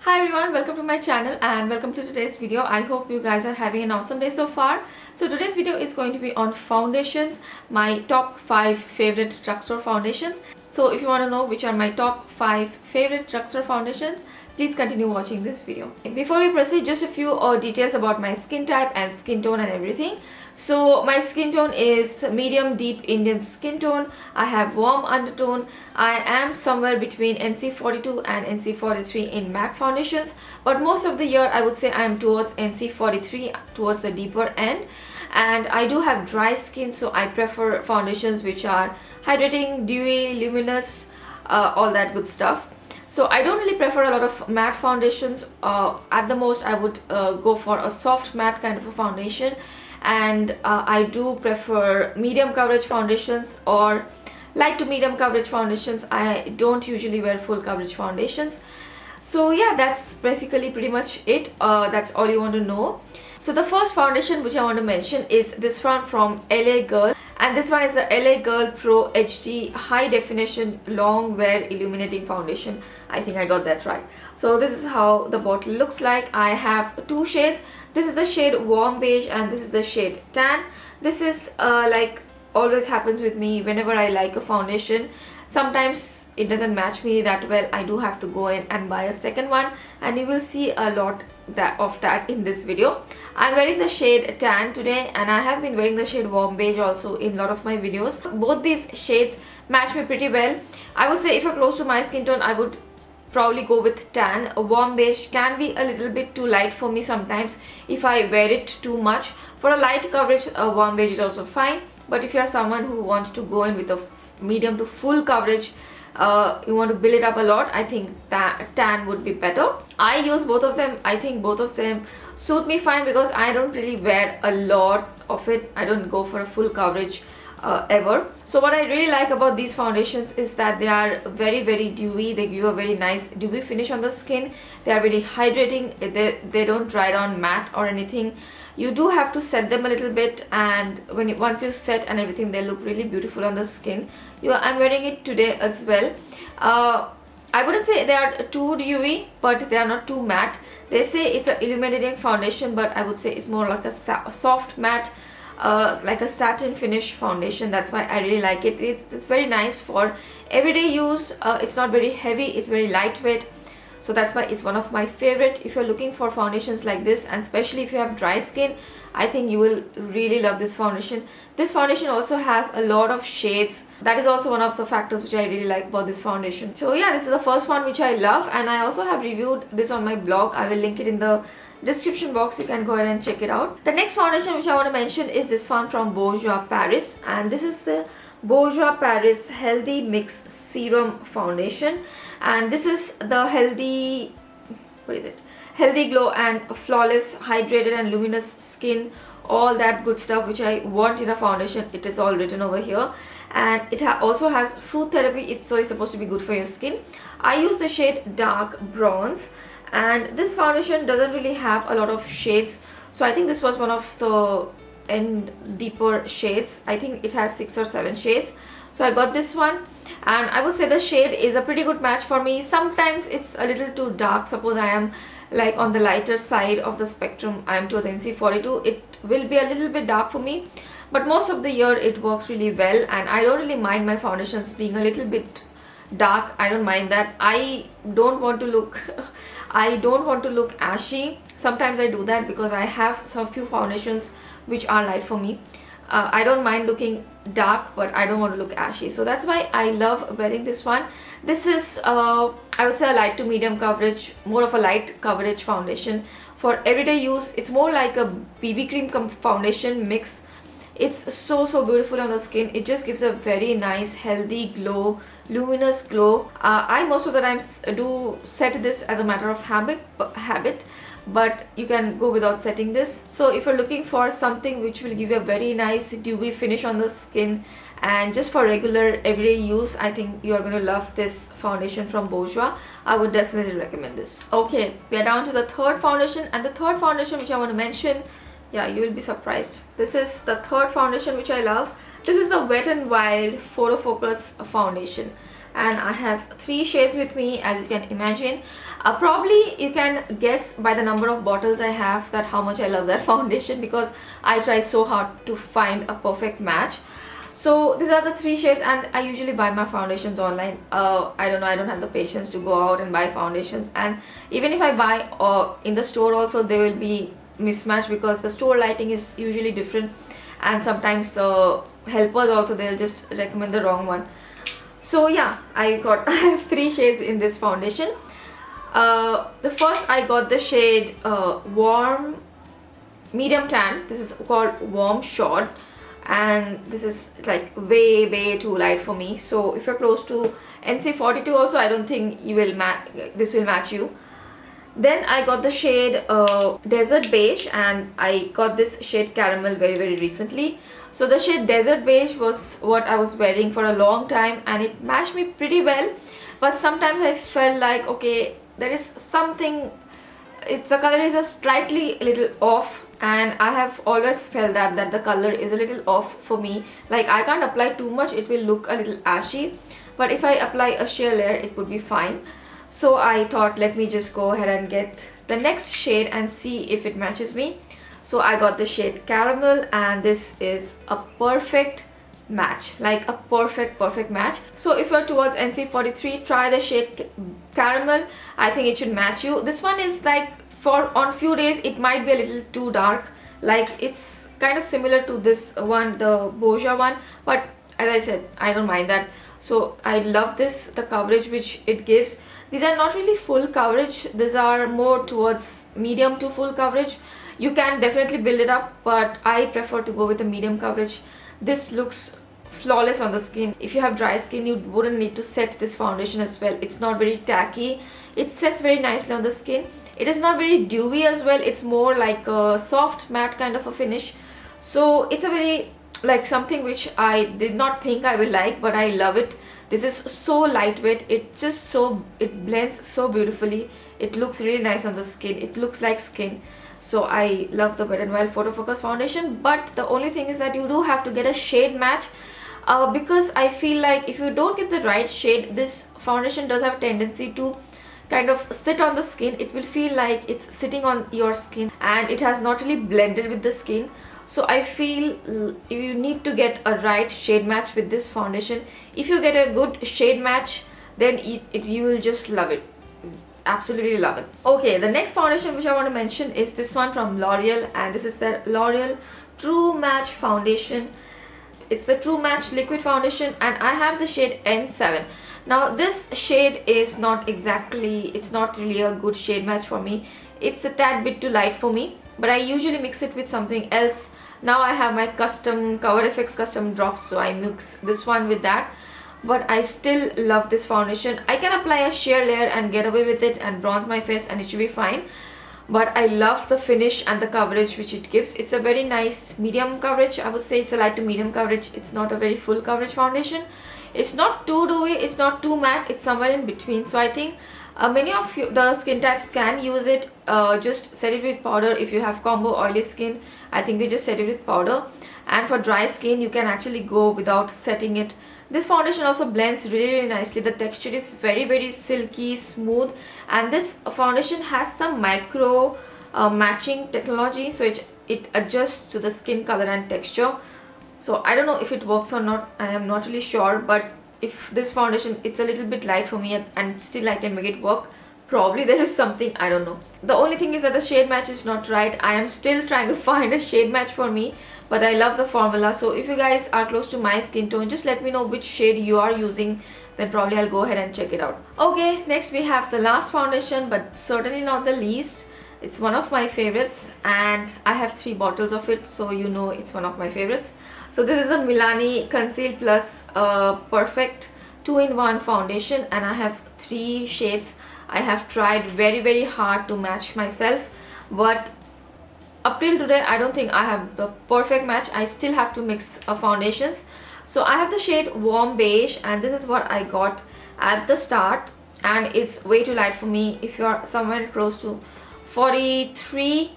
Hi everyone, welcome to my channel and welcome to today's video. I hope you guys are having an awesome day so far. So today's video is going to be on foundations, my top 5 favorite drugstore foundations. So if you want to know which are my top 5 favorite drugstore foundations, please continue watching this video. Before we proceed, just a few details about my skin type and skin tone and everything. So my skin tone is medium deep Indian skin tone. I have warm undertone. I am somewhere between NC42 and NC43 in MAC foundations, but most of the year I would say I am towards NC43, towards the deeper end. And I do have dry skin, so I prefer foundations which are hydrating, dewy, luminous, all that good stuff. So I don't really prefer a lot of matte foundations. At the most I would go for a soft matte kind of a foundation, and I do prefer medium coverage foundations or light to medium coverage foundations. I don't usually wear full coverage foundations. So yeah, that's basically pretty much it. That's all you want to know. So the first foundation which I want to mention is this one from LA Girl, and this one is the LA Girl Pro HD High Definition Long Wear Illuminating Foundation. I think I got that right. So this is how the bottle looks like. I have two shades. This is the shade Warm Beige and this is the shade Tan. This is like always happens with me whenever I like a foundation. Sometimes it doesn't match me that well. I do have to go in and buy a second one, and you will see a lot of that in this video. I'm wearing the shade Tan today, and I have been wearing the shade Warm Beige also in a lot of my videos. Both these shades match me pretty well. I would say if you're close to my skin tone, I would probably go with Tan. A Warm Beige can be a little bit too light for me sometimes if I wear it too much. For a light coverage, a Warm Beige is also fine, but if you're someone who wants to go in with a medium to full coverage, you want to build it up a lot, I think Tan would be better. I use both of them. I think both of them suit me fine because I don't really wear a lot of it. I don't go for a full coverage ever. So what I really like about these foundations is that they are very dewy. They give a very nice dewy finish on the skin. They are very hydrating. They don't dry down matte or anything. You do have to set them a little bit, and once you set and everything, they look really beautiful on the skin. I'm wearing it today as well. I wouldn't say they are too dewy, but they are not too matte. They say it's an illuminating foundation, but I would say it's more like a soft matte, like a satin finish foundation. That's why I really like it. It's very nice for everyday use. It's not very heavy, it's very lightweight. So that's why it's one of my favorite. If you're looking for foundations like this, and especially if you have dry skin, I think you will really love this foundation. This foundation also has a lot of shades. That is also one of the factors which I really like about this foundation. So yeah, this is the first one which I love, and I also have reviewed this on my blog. I will link it in the description box. You can go ahead and check it out. The next foundation which I want to mention is this one from Bourjois Paris, and this is the Bourjois Paris Healthy Mix Serum Foundation, and this is the healthy glow and flawless, hydrated and luminous skin, all that good stuff which I want in a foundation. It is all written over here, and it also has fruit therapy. So it's supposed to be good for your skin. I use the shade Dark Bronze, and this foundation doesn't really have a lot of shades, so I think this was one of the deeper shades. I think it has 6 or 7 shades, so I got this one, and I would say the shade is a pretty good match for me. Sometimes it's a little too dark. Suppose I am like on the lighter side of the spectrum, I am towards NC42, it will be a little bit dark for me, but most of the year it works really well, and I don't really mind my foundations being a little bit dark. I don't mind that. I don't want to look ashy. Sometimes I do that because I have some few foundations which are light for me. I don't mind looking dark, but I don't want to look ashy. So that's why I love wearing this one. This is I would say a light to medium coverage, more of a light coverage foundation for everyday use. It's more like a BB cream foundation mix. It's so beautiful on the skin. It just gives a very nice healthy glow, luminous glow. I most of the times do set this as a matter of habit, but you can go without setting this. So if you're looking for something which will give you a very nice dewy finish on the skin and just for regular everyday use, I think you are going to love this foundation from Bourjois. I would definitely recommend this. Okay, we are down to the third foundation, and the third foundation which I want to mention, yeah, you will be surprised. This is the third foundation which I love. This is the Wet n Wild Photo Focus foundation, and I have 3 shades with me, as you can imagine. Probably you can guess by the number of bottles I have that how much I love that foundation, because I try so hard to find a perfect match. So these are the 3 shades, and I usually buy my foundations online. I don't know, I don't have the patience to go out and buy foundations, and even if I buy in the store also, they will be mismatched because the store lighting is usually different, and sometimes the helpers also, they'll just recommend the wrong one. So yeah, I have 3 shades in this foundation. The first, I got the shade warm medium tan. This is called Warm Short, and this is like way too light for me. So if you're close to NC42 also, I don't think this will match you. Then I got the shade Desert Beige, and I got this shade Caramel very recently. So the shade Desert Beige was what I was wearing for a long time, and it matched me pretty well. But sometimes I felt like, okay, there is something, the color is just slightly a little off, and I have always felt that the color is a little off for me. Like, I can't apply too much, it will look a little ashy, but if I apply a sheer layer, it would be fine. So I thought, let me just go ahead and get the next shade and see if it matches me. So I got the shade Caramel, and this is a perfect match, like a perfect match. So if you're towards NC43, try the shade Caramel. I think it should match you. This one is like, on few days it might be a little too dark, like it's kind of similar to this one, the Bourjois one, but as I said, I don't mind that. So I love this, the coverage which it gives. These are not really full coverage, these are more towards medium to full coverage. You can definitely build it up, but I prefer to go with a medium coverage. This looks flawless on the skin. If you have dry skin, you wouldn't need to set this foundation as well. It's not very tacky, it sets very nicely on the skin. It is not very dewy as well, it's more like a soft matte kind of a finish. So it's a very, like, something which I did not think I will like, but I love it. This is so lightweight, it blends so beautifully. It looks really nice on the skin, it looks like skin. So I love the Wet n Wild Photo Focus foundation, but the only thing is that you do have to get a shade match, because I feel like if you don't get the right shade, this foundation does have a tendency to kind of sit on the skin. It will feel like it's sitting on your skin, and it has not really blended with the skin. So I feel you need to get a right shade match with this foundation. If you get a good shade match, then you will just love it, absolutely love it. Okay, the next foundation which I want to mention is this one from L'Oreal, and this is their L'Oreal True Match foundation. It's the True Match liquid foundation, and I have the shade N7. Now this shade is not exactly, it's not really a good shade match for me. It's a tad bit too light for me, but I usually mix it with something else. Now I have my custom Cover FX custom drops, so I mix this one with that. But I still love this foundation. I can apply a sheer layer and get away with it and bronze my face, and it should be fine. But I love the finish and the coverage which it gives. It's a very nice medium coverage. I would say it's a light to medium coverage. It's not a very full coverage foundation. It's not too dewy, it's not too matte, it's somewhere in between. So I think many of the skin types can use it. Just set it with powder. If you have combo oily skin, I think you just set it with powder. And for dry skin, you can actually go without setting it. This foundation also blends really nicely. The texture is very silky, smooth, and this foundation has some micro matching technology, so it adjusts to the skin color and texture. So I don't know if it works or not, I am not really sure, but if this foundation, it's a little bit light for me and still I can make it work. Probably there is something, I don't know. The only thing is that the shade match is not right. I am still trying to find a shade match for me, but I love the formula. So if you guys are close to my skin tone, just let me know which shade you are using, then probably I'll go ahead and check it out. Okay, next we have the last foundation, but certainly not the least. It's one of my favorites, and I have 3 bottles of it, so you know it's one of my favorites. So this is the Milani Conceal Plus Perfect 2-in-1 foundation, and I have 3 shades. I have tried very hard to match myself, but up till today I don't think I have the perfect match. I still have to mix foundations. So I have the shade Warm Beige, and this is what I got at the start, and it's way too light for me. If you're somewhere close to 43,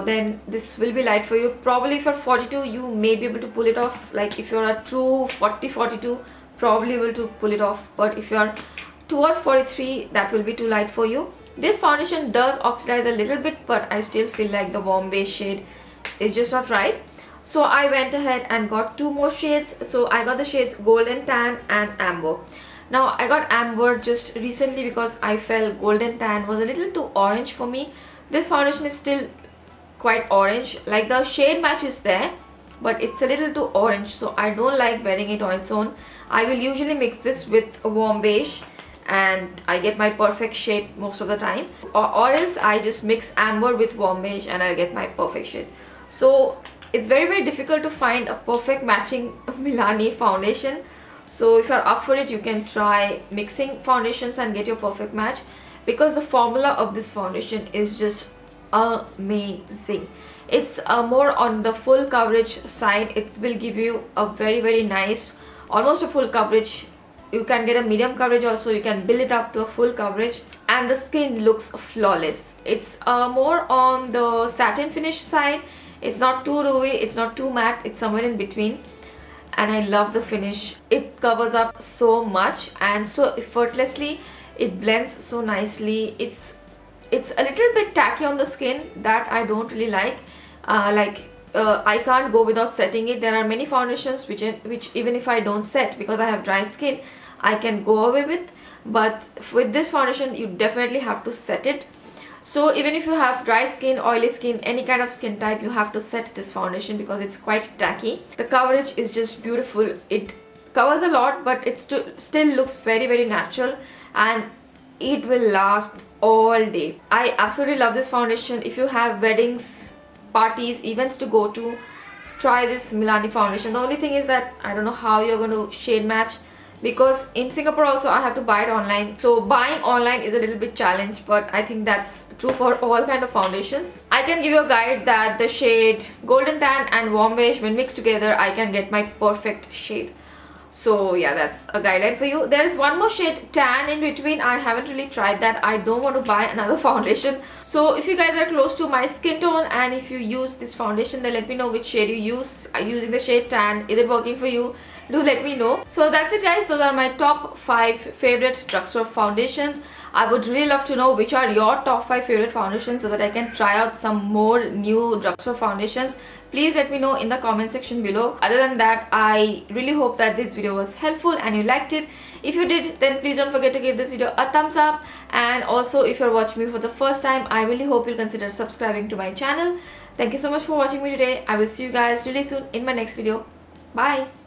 then this will be light for you. Probably for 42 you may be able to pull it off. Like if you're a true 40-42, probably able to pull it off, but if you're towards 43, that will be too light for you. This foundation does oxidize a little bit, but I still feel like the warm beige shade is just not right. So I went ahead and got 2 more shades. So I got the shades Golden Tan and Amber. Now I got Amber just recently because I felt Golden Tan was a little too orange for me. This foundation is still quite orange, like the shade match is there, but it's a little too orange, so I don't like wearing it on its own. I will usually mix this with a warm beige and I get my perfect shade most of the time, or else I just mix Amber with warm beige and I'll get my perfect shade. So it's very difficult to find a perfect matching Milani foundation. So if you're up for it, you can try mixing foundations and get your perfect match, because the formula of this foundation is just amazing. It's more on the full coverage side. It will give you a very nice, almost a full coverage. You can get a medium coverage also, you can build it up to a full coverage, and the skin looks flawless. It's more on the satin finish side. It's not too dewy, it's not too matte, it's somewhere in between, and I love the finish. It covers up so much and so effortlessly. It blends so nicely. It's a little bit tacky on the skin, that I don't really like. I can't go without setting it. There are many foundations which even if I don't set, because I have dry skin, I can go away with, but with this foundation you definitely have to set it. So even if you have dry skin, oily skin, any kind of skin type, you have to set this foundation because it's quite tacky. The coverage is just beautiful. It covers a lot, but it still looks very natural, and it will last all day. I absolutely love this foundation. If you have weddings, parties, events to go to, try this Milani foundation. The only thing is that I don't know how you're going to shade match, because in Singapore also I have to buy it online. So buying online is a little bit challenge, but I think that's true for all kind of foundations. I can give you a guide that the shade Golden Tan and Warm Beige, when mixed together, I can get my perfect shade. So yeah, that's a guideline for you. There is one more shade Tan in between. I haven't really tried that. I don't want to buy another foundation. So if you guys are close to my skin tone and if you use this foundation, then let me know which shade you use. Are you using the shade Tan? Is it working for you? Do let me know. So that's it guys. Those are my top 5 favorite drugstore foundations. I would really love to know which are your top 5 favorite foundations, so that I can try out some more new drugstore foundations. Please let me know in the comment section below. Other than that, I really hope that this video was helpful and you liked it. If you did, then please don't forget to give this video a thumbs up. And also, if you're watching me for the first time, I really hope you'll consider subscribing to my channel. Thank you so much for watching me today. I will see you guys really soon in my next video. Bye.